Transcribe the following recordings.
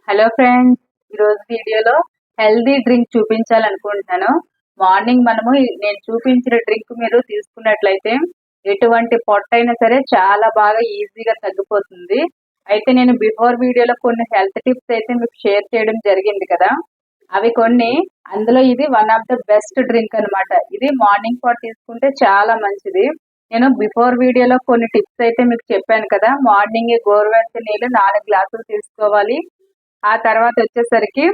Hello friends, ఈరోజు వీడియోలో healthy drink చూపించాలనుకుంటున్నాను. మార్నింగ్ నేను చూపించిన డ్రింక్ మీరు తీసుకున్నట్లయితే ఎటువంటి పొట్టైనా సరే చాలా బాగా ఈజీగా తగ్గిపోతుంది. అయితే నేను బిఫోర్ వీడియోలో కొన్ని హెల్త్ టిప్స్ అయితే మీకు షేర్ చేయడం జరిగింది కదా. అవి కొన్ని, అందులో ఇది one of the best drink అన్నమాట. ఇది మార్నింగ్ పూట తీసుకుంటే చాలా మంచిది. నేను బిఫోర్ వీడియోలో కొన్ని టిప్స్ అయితే మీకు చెప్పాను కదా. మార్నింగ్ గోరువెచ్చని నీళ్ళు 4 గ్లాసులు తీసుకోవాలి. ఆ తర్వాత వచ్చేసరికి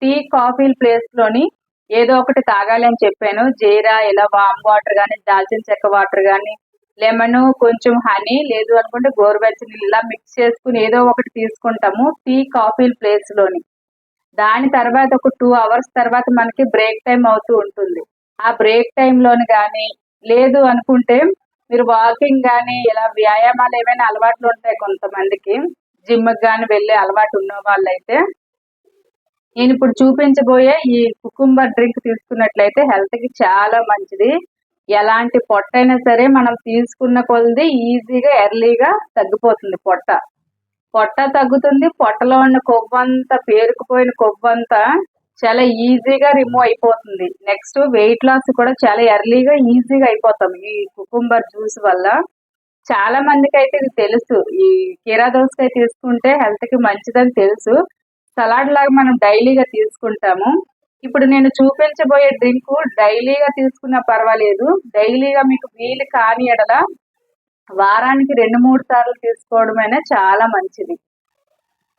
టీ కాఫీ ప్లేస్ లోని ఏదో ఒకటి తాగాలి అని చెప్పాను. జీరా, ఇలా వామ్ వాటర్ కానీ, దాల్చిన చెక్క వాటర్ కానీ, లెమన్, కొంచెం హనీ, లేదు అనుకుంటే గోరువెచ్చని ఇలా మిక్స్ చేసుకుని ఏదో ఒకటి తీసుకుంటాము టీ కాఫీ ప్లేస్ లోని. దాని తర్వాత ఒక 2 అవర్స్ తర్వాత మనకి బ్రేక్ టైం అవుతూ ఉంటుంది. ఆ బ్రేక్ టైంలోని కానీ, లేదు అనుకుంటే మీరు వాకింగ్ కానీ, ఇలా వ్యాయామాలు ఏమైనా అలవాట్లు ఉంటాయి కొంతమందికి, జిమ్కి కానీ వెళ్ళే అలవాటు ఉన్న వాళ్ళైతే నేను ఇప్పుడు చూపించబోయే ఈ కుకుంబర్ డ్రింక్ తీసుకున్నట్లయితే హెల్త్ కి చాలా మంచిది. ఎలాంటి పొట్టైనా సరే మనం తీసుకున్న కొలది ఈజీగా ఎర్లీగా తగ్గిపోతుంది. పొట్ట తగ్గుతుంది. పొట్టలో ఉన్న కొవ్వంతా, పేరుకుపోయిన కొవ్వంతా చాలా ఈజీగా రిమూవ్ అయిపోతుంది. నెక్స్ట్ వెయిట్ లాస్ కూడా చాలా ఎర్లీగా ఈజీగా అయిపోతాం ఈ కుకుంబర్ జ్యూస్ వల్ల. చాలా మందికి అయితే ఇది తెలుసు. ఈ కీరా దోసకాయ తీసుకుంటే హెల్త్ కి మంచిదని తెలుసు. సలాడ్ లాగా మనం డైలీగా తీసుకుంటాము. ఇప్పుడు నేను చూపించబోయే డ్రింక్ డైలీగా తీసుకున్నా పర్వాలేదు. డైలీగా మీకు వీలు కాని ఎడల వారానికి 2-3 సార్లు తీసుకోవడమైనా చాలా మంచిది.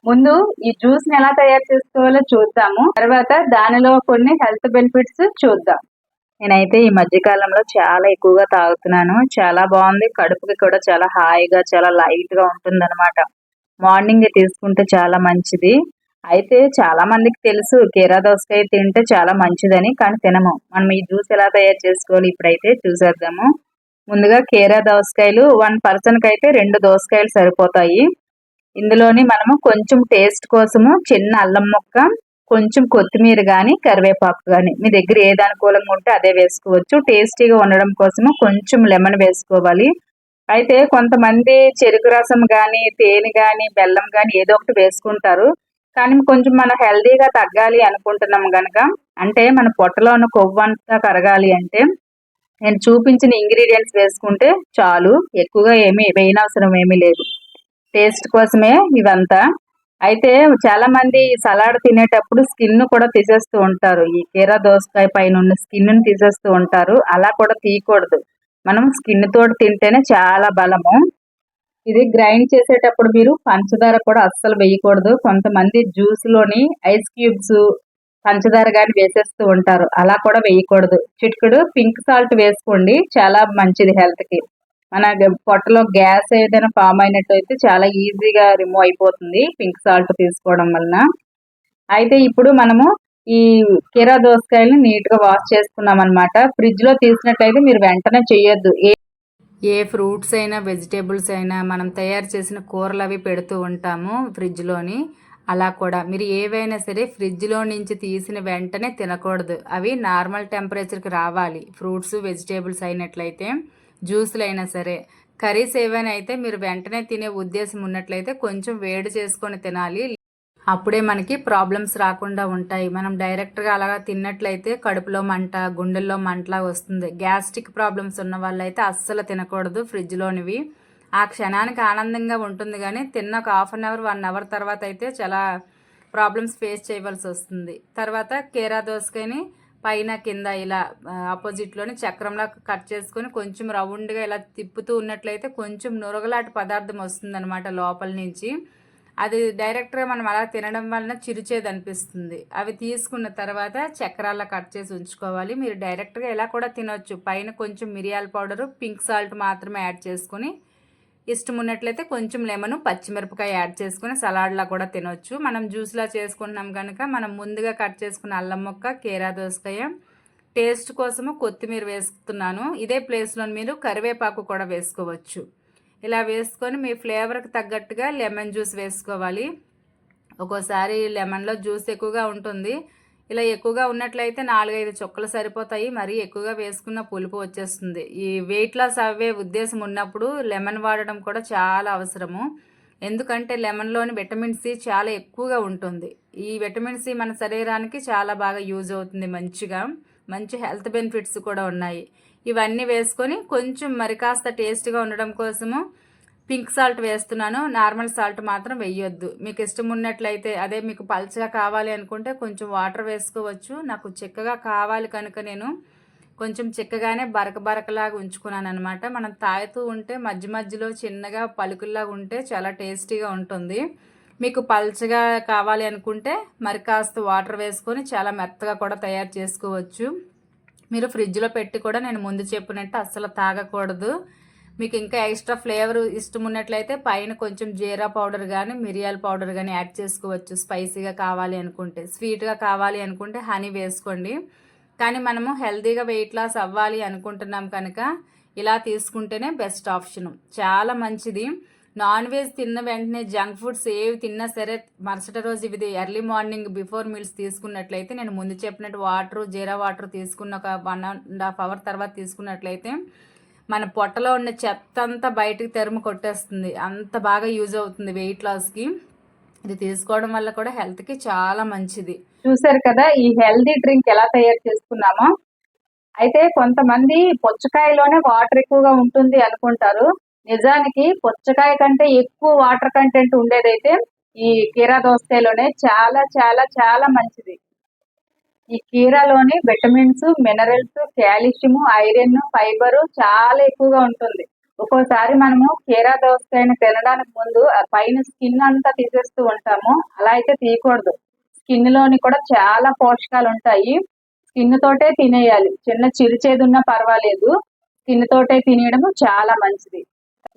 ముందు ఈ జ్యూస్ ని ఎలా తయారు చేసుకోవాలో చూద్దాము. తర్వాత దానిలో కొన్ని హెల్త్ బెనిఫిట్స్ చూద్దాం. నేనైతే ఈ మధ్య కాలంలో చాలా ఎక్కువగా తాగుతున్నాను. చాలా బాగుంది. కడుపుకి కూడా చాలా హాయిగా, చాలా లైట్ గా ఉంటుంది అనమాట. మార్నింగ్ తీసుకుంటే చాలా మంచిది. అయితే చాలా మందికి తెలుసు కీరా దోసకాయ తింటే చాలా మంచిదని, కానీ తినము. మనం ఈ జ్యూస్ ఎలా తయారు చేసుకోవాలి ఇప్పుడైతే చూసేద్దాము. ముందుగా కీరా దోసకాయలు 1 పర్సన్ కి అయితే 2 దోసకాయలు సరిపోతాయి. ఇందులోని మనము కొంచెం టేస్ట్ కోసము చిన్న అల్లం ముక్క, కొంచెం కొత్తిమీర కానీ, కరివేపాకు కానీ, మీ దగ్గర ఏది అనుకూలంగా ఉంటే అదే వేసుకోవచ్చు. టేస్టీగా ఉండడం కోసము కొంచెం లెమన్ వేసుకోవాలి. అయితే కొంతమంది చెరుకు రసం కానీ, తేనె కానీ, బెల్లం కానీ ఏదో ఒకటి వేసుకుంటారు. కానీ కొంచెం మనం హెల్దీగా తగ్గాలి అనుకుంటున్నాం గనక, అంటే మన పొట్టలో ఉన్న కొవ్వు అంతా కరగాలి అంటే నేను చూపించిన ఇంగ్రీడియంట్స్ వేసుకుంటే చాలు. ఎక్కువగా ఏమీ వేయనవసరం ఏమీ లేదు. టేస్ట్ కోసమే ఇవంతా. అయితే చాలా మంది సలాడ్ తినేటప్పుడు స్కిన్ కూడా తీసేస్తూ ఉంటారు. ఈ కీరా దోసకాయ పైన ఉన్న స్కిన్ ని తీసేస్తూ ఉంటారు. అలా కూడా తీయకూడదు. మనం స్కిన్ తోటి తింటేనే చాలా బలము. ఇది గ్రైండ్ చేసేటప్పుడు మీరు పంచదార కూడా అస్సలు వేయకూడదు. కొంతమంది జ్యూస్ లోని ఐస్ క్యూబ్స్, పంచదార గాని వేసేస్తూ ఉంటారు. అలా కూడా వేయకూడదు. చిటికెడు పింక్ సాల్ట్ వేసుకోండి, చాలా మంచిది హెల్త్ కి. మన పొట్టలో గ్యాస్ ఏదైనా ఫామ్ అయినట్టు అయితే చాలా ఈజీగా రిమూవ్ అయిపోతుంది పింక్ సాల్ట్ తీసుకోవడం వలన. అయితే ఇప్పుడు మనము ఈ కీరా దోసకాయలను నీట్ గా వాష్ చేసుకున్నాం అనమాట. ఫ్రిడ్జ్ లో తీసినట్లయితే మీరు వెంటనే చేయొద్దు. ఏ ఫ్రూట్స్ అయినా, వెజిటేబుల్స్ అయినా మనం తయారు చేసిన కూరలు అవి పెడుతూ ఉంటాము ఫ్రిడ్జ్లోని. అలా కూడా మీరు ఏవైనా సరే ఫ్రిడ్జ్లో నుంచి తీసిన వెంటనే తినకూడదు. అవి నార్మల్ టెంపరేచర్కి రావాలి. ఫ్రూట్స్, వెజిటేబుల్స్ అయినట్లయితే, జ్యూసులు అయినా సరే. కర్రీస్ ఏవైనా అయితే మీరు వెంటనే తినే ఉద్దేశం ఉన్నట్లయితే కొంచెం వేడి చేసుకొని తినాలి. అప్పుడే మనకి ప్రాబ్లమ్స్ రాకుండా ఉంటాయి. మనం డైరెక్ట్గా అలాగా తిన్నట్లయితే కడుపులో మంట, గుండెల్లో మంటలా వస్తుంది. గ్యాస్ట్రిక్ ప్రాబ్లమ్స్ ఉన్న వాళ్ళైతే అస్సలు తినకూడదు ఫ్రిడ్జ్లోనివి. ఆ క్షణానికి ఆనందంగా ఉంటుంది, కానీ తిన్న ఒక 1/2 అవర్ 1 అవర్ తర్వాత అయితే చాలా ప్రాబ్లమ్స్ ఫేస్ చేయవలసి వస్తుంది. తర్వాత కీరా దోసకాయని పైన కింద ఇలా ఆపోజిట్లోని చక్రంలా కట్ చేసుకొని కొంచెం రౌండ్గా ఇలా తిప్పుతూ ఉన్నట్లయితే కొంచెం నురగలాంటి పదార్థం వస్తుందన్నమాట లోపల నుంచి. అది డైరెక్ట్గా మనం అలా తినడం వలన చిరుచేది అనిపిస్తుంది. అవి తీసుకున్న తర్వాత చక్రాల్లో కట్ చేసి ఉంచుకోవాలి. మీరు డైరెక్ట్గా ఇలా కూడా తినొచ్చు. పైన కొంచెం మిరియాల పౌడరు, పింక్ సాల్ట్ మాత్రమే యాడ్ చేసుకుని, ఇష్టం ఉన్నట్లయితే కొంచెం లెమన్, పచ్చిమిరపకాయ యాడ్ చేసుకుని సలాడ్లా కూడా తినొచ్చు. మనం జ్యూస్లా చేసుకుంటున్నాం కనుక మనం ముందుగా కట్ చేసుకున్న అల్లం ముక్క, కీరా దోసకాయ, టేస్ట్ కోసము కొత్తిమీర వేస్తున్నాను. ఇదే ప్లేస్లో మీరు కరివేపాకు కూడా వేసుకోవచ్చు. ఇలా వేసుకొని మీ ఫ్లేవర్కి తగ్గట్టుగా లెమన్ జ్యూస్ వేసుకోవాలి. ఒక్కోసారి లెమన్లో జ్యూస్ ఎక్కువగా ఉంటుంది. ఇలా ఎక్కువగా ఉన్నట్లయితే 4-5 చుక్కలు సరిపోతాయి. మరీ ఎక్కువగా వేసుకున్న పులుపు వచ్చేస్తుంది. ఈ వెయిట్ లాస్ అవ్వే ఉద్దేశం ఉన్నప్పుడు లెమన్ వాడడం కూడా చాలా అవసరము. ఎందుకంటే లెమన్లోని విటమిన్ సి చాలా ఎక్కువగా ఉంటుంది. ఈ విటమిన్ సి మన శరీరానికి చాలా బాగా యూజ్ అవుతుంది. మంచి హెల్త్ బెనిఫిట్స్ కూడా ఉన్నాయి. ఇవన్నీ వేసుకొని కొంచెం మరి కాస్త టేస్ట్గా ఉండడం కోసము పింక్ సాల్ట్ వేస్తున్నాను. నార్మల్ సాల్ట్ మాత్రం వేయొద్దు. మీకు ఇష్టం ఉన్నట్లయితే, అదే మీకు పల్చగా కావాలి అనుకుంటే కొంచెం వాటర్ వేసుకోవచ్చు. నాకు చిక్కగా కావాలి కనుక నేను కొంచెం చిక్కగానే బరకలాగా ఉంచుకున్నాను అనమాట. మనం తాగుతూ ఉంటే మధ్యలో చిన్నగా పలుకుల్లాగా ఉంటే చాలా టేస్టీగా ఉంటుంది. మీకు పల్చగా కావాలి అనుకుంటే మరి కాస్త వాటర్ వేసుకొని చాలా మెత్తగా కూడా తయారు చేసుకోవచ్చు. మీరు ఫ్రిడ్జ్లో పెట్టి కూడా నేను ముందు చెప్పినట్టు అస్సలు తాగకూడదు. మీకు ఇంకా ఎక్స్ట్రా ఫ్లేవర్ ఇష్టం ఉన్నట్లయితే పైన కొంచెం జీరా పౌడర్ కానీ మిరియాల పౌడర్ కానీ యాడ్ చేసుకోవచ్చు. స్పైసీగా కావాలి అనుకుంటే, స్వీట్గా కావాలి అనుకుంటే హనీ వేసుకోండి. కానీ మనము హెల్తీగా వెయిట్ లాస్ అవ్వాలి అనుకుంటున్నాం కనుక ఇలా తీసుకుంటేనే బెస్ట్ ఆప్షను. చాలా మంచిది. నాన్ వెజ్ తిన్న వెంటనే జంక్ ఫుడ్స్ ఏవి తిన్నా సరే మరుసటి రోజు ఇది ఎర్లీ మార్నింగ్ బిఫోర్ మీల్స్ తీసుకున్నట్లయితే, నేను ముందు చెప్పినట్టు జీరా వాటర్ తీసుకున్న ఒక 1.5 అవర్ తర్వాత తీసుకున్నట్లయితే మన పొట్టలో ఉన్న చెత్త అంతా బయటకు తెరుము కొట్టేస్తుంది. అంత బాగా యూజ్ అవుతుంది వెయిట్ లాస్కి. ఇది తీసుకోవడం వల్ల కూడా హెల్త్కి చాలా మంచిది. చూసారు కదా ఈ హెల్దీ డ్రింక్ ఎలా తయారు చేసుకున్నామో. అయితే కొంతమంది పుచ్చకాయలోనే వాటర్ ఎక్కువగా ఉంటుంది అనుకుంటారు. నిజానికి పుచ్చకాయ కంటే ఎక్కువ వాటర్ కంటెంట్ ఉండేదైతే ఈ కీరా దోసకాయలోనే చాలా చాలా చాలా మంచిది. ఈ కీరాలోని vitamins, minerals, calcium, iron, fibre చాలా ఎక్కువగా ఉంటుంది. ఒక్కోసారి మనము కీరా దోసకాయని తినడానికి ముందు పైన స్కిన్ అంతా తీసేస్తూ ఉంటాము. అలా అయితే తీయకూడదు. స్కిన్ లోని కూడా చాలా పోషకాలు ఉంటాయి. స్కిన్ తోటే తినేయాలి. చిన్న చిరుచేదు ఉన్నా పర్వాలేదు, స్కిన్ తోటే తినేయడం చాలా మంచిది.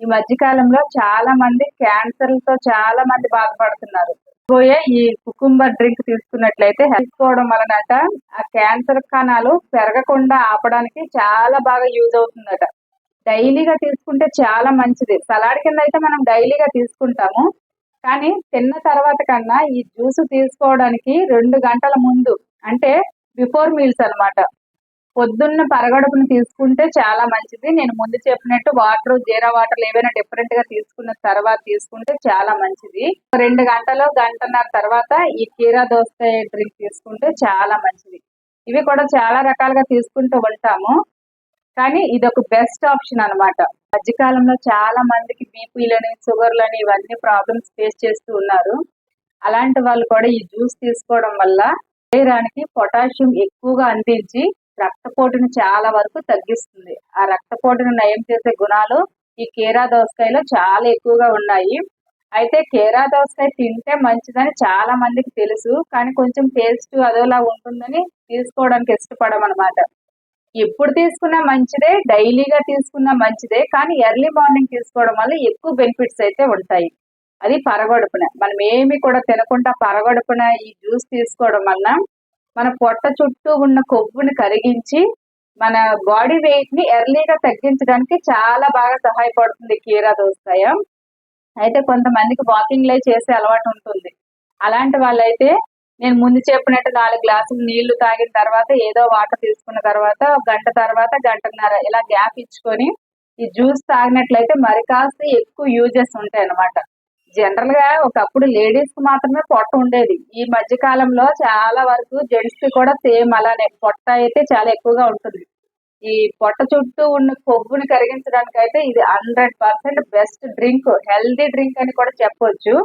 ఈ మధ్య కాలంలో చాలా మంది క్యాన్సర్లతో చాలా మంది బాధపడుతున్నారు. ఈ కుకుంబర్ డ్రింక్ తీసుకున్నట్లయితే తీసుకోవడం వలనట ఆ క్యాన్సర్ కణాలు పెరగకుండా ఆపడానికి చాలా బాగా యూజ్ అవుతుందట. డైలీగా తీసుకుంటే చాలా మంచిది. సలాడ్ కింద అయితే మనం డైలీగా తీసుకుంటాము, కానీ తిన్న తర్వాత కన్నా ఈ జ్యూస్ తీసుకోవడానికి 2 గంటల ముందు, అంటే బిఫోర్ మీల్స్ అన్నమాట, పొద్దున్న పరగడుపుని తీసుకుంటే చాలా మంచిది. నేను ముందు చెప్పినట్టు జీరా వాటర్ ఏవైనా డిఫరెంట్ గా తీసుకున్న తర్వాత తీసుకుంటే చాలా మంచిది. 2 గంటలు, గంటన్నర తర్వాత ఈ కీరా దోసకాయ డ్రింక్ తీసుకుంటే చాలా మంచిది. ఇవి కూడా చాలా రకాలుగా తీసుకుంటూ ఉంటాము, కానీ ఇది ఒక బెస్ట్ ఆప్షన్ అనమాట. మధ్యకాలంలో చాలా మందికి బీపీలని, షుగర్లని ఇవన్నీ ప్రాబ్లమ్స్ ఫేస్ చేస్తూ ఉన్నారు. అలాంటి వాళ్ళు కూడా ఈ జ్యూస్ తీసుకోవడం వల్ల శరీరానికి పొటాషియం ఎక్కువగా అందించి రక్తపోటుని చాలా వరకు తగ్గిస్తుంది. ఆ రక్తపోటును నయం చేసే గుణాలు ఈ కీరా దోసకాయలో చాలా ఎక్కువగా ఉన్నాయి. అయితే కీరా దోసకాయ తింటే మంచిదని చాలా మందికి తెలుసు, కానీ కొంచెం టేస్ట్ అదోలా ఉంటుందని తీసుకోవడానికి ఇష్టపడమన్నమాట. ఎప్పుడు తీసుకున్నా మంచిదే, డైలీగా తీసుకున్నా మంచిదే, కానీ ఎర్లీ మార్నింగ్ తీసుకోవడం వల్ల ఎక్కువ బెనిఫిట్స్ అయితే ఉంటాయి. అది పరగడుపున మనం ఏమి కూడా తినకుండా పరగడుపున ఈ జ్యూస్ తీసుకోవడం వల్ల మన పొట్ట చుట్టూ ఉన్న కొవ్వుని కరిగించి మన బాడీ వెయిట్ ని ఎర్లీగా తగ్గించడానికి చాలా బాగా సహాయపడుతుంది కీరా దోసకాయ. అయితే కొంతమందికి వాకింగ్ లే చేసే అలవాటు ఉంటుంది. అలాంటి వాళ్ళైతే నేను ముందు చెప్పినట్టు 4 గ్లాసులు నీళ్లు తాగిన తర్వాత ఏదో వాటర్ తీసుకున్న తర్వాత గంట తర్వాత గంటన్నర ఇలా గ్యాప్ ఇచ్చుకొని ఈ జ్యూస్ తాగినట్లయితే మరి కాస్త ఎక్కువ యూజెస్ ఉంటాయి అన్నమాట. జనరల్ గా ఒకప్పుడు లేడీస్ కి మాత్రమే పొట్ట ఉండేది. ఈ మధ్య కాలంలో చాలా వరకు జెంట్స్ కి కూడా సేమ్ అలానే పొట్ట అయితే చాలా ఎక్కువగా ఉంటుంది. ఈ పొట్ట చుట్టూ ఉన్న కొవ్వుని కరిగించడానికి అయితే ఇది 100% బెస్ట్ డ్రింక్, హెల్దీ డ్రింక్ అని కూడా చెప్పొచ్చు.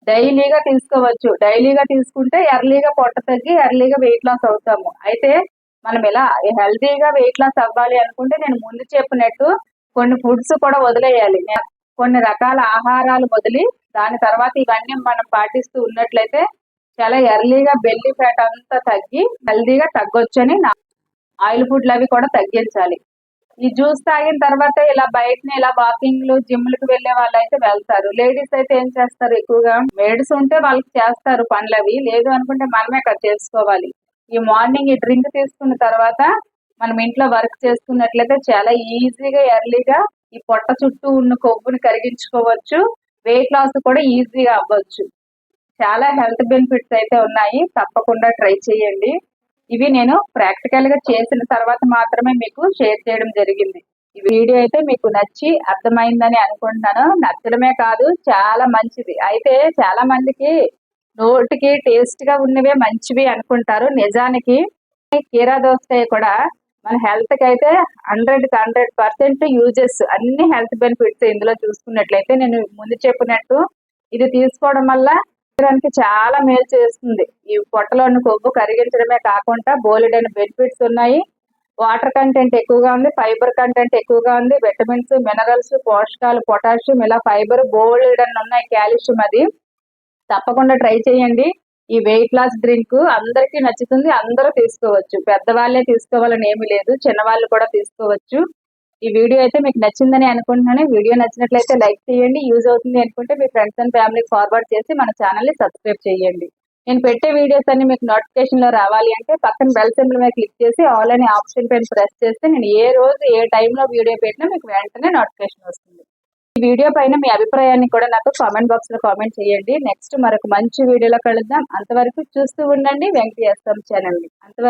డైలీగా తీసుకోవచ్చు. డైలీగా తీసుకుంటే ఎర్లీగా పొట్ట తగ్గి ఎర్లీగా వెయిట్ లాస్ అవుతాము. అయితే మనం ఇలా హెల్దీగా వెయిట్ లాస్ అవ్వాలి అనుకుంటే నేను ముందు చెప్పినట్టు కొన్ని ఫుడ్స్ కూడా వదిలేయాలి. కొన్ని రకాల ఆహారాలు వదిలి దాని తర్వాత ఇవన్నీ మనం పాటిస్తూ ఉన్నట్లయితే చాలా ఎర్లీగా బెల్లీ ఫ్యాట్ అంతా తగ్గి హెల్దీగా తగ్గొచ్చని ఆయిల్ ఫుడ్లు అవి కూడా తగ్గించాలి. ఈ జ్యూస్ తాగిన తర్వాత ఇలా బయటని ఇలా వాకింగ్లు, జిమ్లకు వెళ్లే వాళ్ళు అయితే వెళ్తారు. లేడీస్ అయితే ఏం చేస్తారు, ఎక్కువగా మేడ్స్ ఉంటే వాళ్ళకి చేస్తారు పనులు అవి, లేదు అనుకుంటే మనమే కదా చేసుకోవాలి. ఈ మార్నింగ్ ఈ డ్రింక్ తీసుకున్న తర్వాత మనం ఇంట్లో వర్క్ చేసుకున్నట్లయితే చాలా ఈజీగా ఎర్లీగా ఈ పొట్ట చుట్టూ ఉన్న కొవ్వుని కరిగించుకోవచ్చు. వెయిట్ లాస్ కూడా ఈజీగా అవ్వచ్చు. చాలా హెల్త్ బెనిఫిట్స్ అయితే ఉన్నాయి. తప్పకుండా ట్రై చేయండి. ఇవి నేను ప్రాక్టికల్ గా చేసిన తర్వాత మాత్రమే మీకు షేర్ చేయడం జరిగింది. ఈ వీడియో అయితే మీకు నచ్చి అర్థమైందని అనుకుంటున్నాను. నచ్చడమే కాదు, చాలా మంచిది. అయితే చాలా మందికి నోటికి టేస్ట్ గా ఉన్నవే మంచివి అనుకుంటారు. నిజానికి కీరా దోసకాయ కూడా మన హెల్త్ కి అయితే 100% యూజెస్, అన్ని హెల్త్ బెనిఫిట్స్ ఇందులో చూసుకున్నట్లయితే. నేను ముందు చెప్పినట్టు ఇది తీసుకోవడం వల్ల శరీరానికి చాలా మేలు చేస్తుంది. ఈ పొట్టలోని కొవ్వు కరిగించడమే కాకుండా బోలెడైన బెనిఫిట్స్ ఉన్నాయి. వాటర్ కంటెంట్ ఎక్కువగా ఉంది, ఫైబర్ కంటెంట్ ఎక్కువగా ఉంది, విటమిన్స్, మినరల్స్, పోషకాలు, పొటాషియం, ఇలా ఫైబర్ బోలెడన్ని ఉన్నాయి, కాల్షియం. అది తప్పకుండా ట్రై చేయండి. ఈ వెయిట్ లాస్ డ్రింక్ అందరికీ నచ్చుతుంది, అందరూ తీసుకోవచ్చు. పెద్దవాళ్ళే తీసుకోవాలని ఏమీ లేదు, చిన్నవాళ్ళు కూడా తీసుకోవచ్చు. ఈ వీడియో అయితే మీకు నచ్చిందని అనుకుంటున్నాను. వీడియో నచ్చినట్లయితే లైక్ చేయండి. యూజ్ అవుతుంది అనుకుంటే మీ ఫ్రెండ్స్ అండ్ ఫ్యామిలీకి ఫార్వర్డ్ చేసి మన ఛానల్ని సబ్స్క్రైబ్ చేయండి. నేను పెట్టే వీడియోస్ అన్ని మీకు నోటిఫికేషన్ లో రావాలి అంటే పక్కన బెల్ సింబల్ మీద క్లిక్ చేసి ఆల్ అనే ఆప్షన్ పైన ప్రెస్ చేస్తే నేను ఏ రోజు ఏ టైంలో వీడియో పెట్టినా మీకు వెంటనే నోటిఫికేషన్ వస్తుంది. ఈ వీడియో పైన మీ అభిప్రాయాన్ని కూడా నాకు కామెంట్ బాక్స్ లో కామెంట్ చేయండి. నెక్స్ట్ మరొక మంచి వీడియోలో కలుద్దాం. అంతవరకు చూస్తూ ఉండండి వెంకటేశ్వరం ఛానల్ ని. అంతవరకు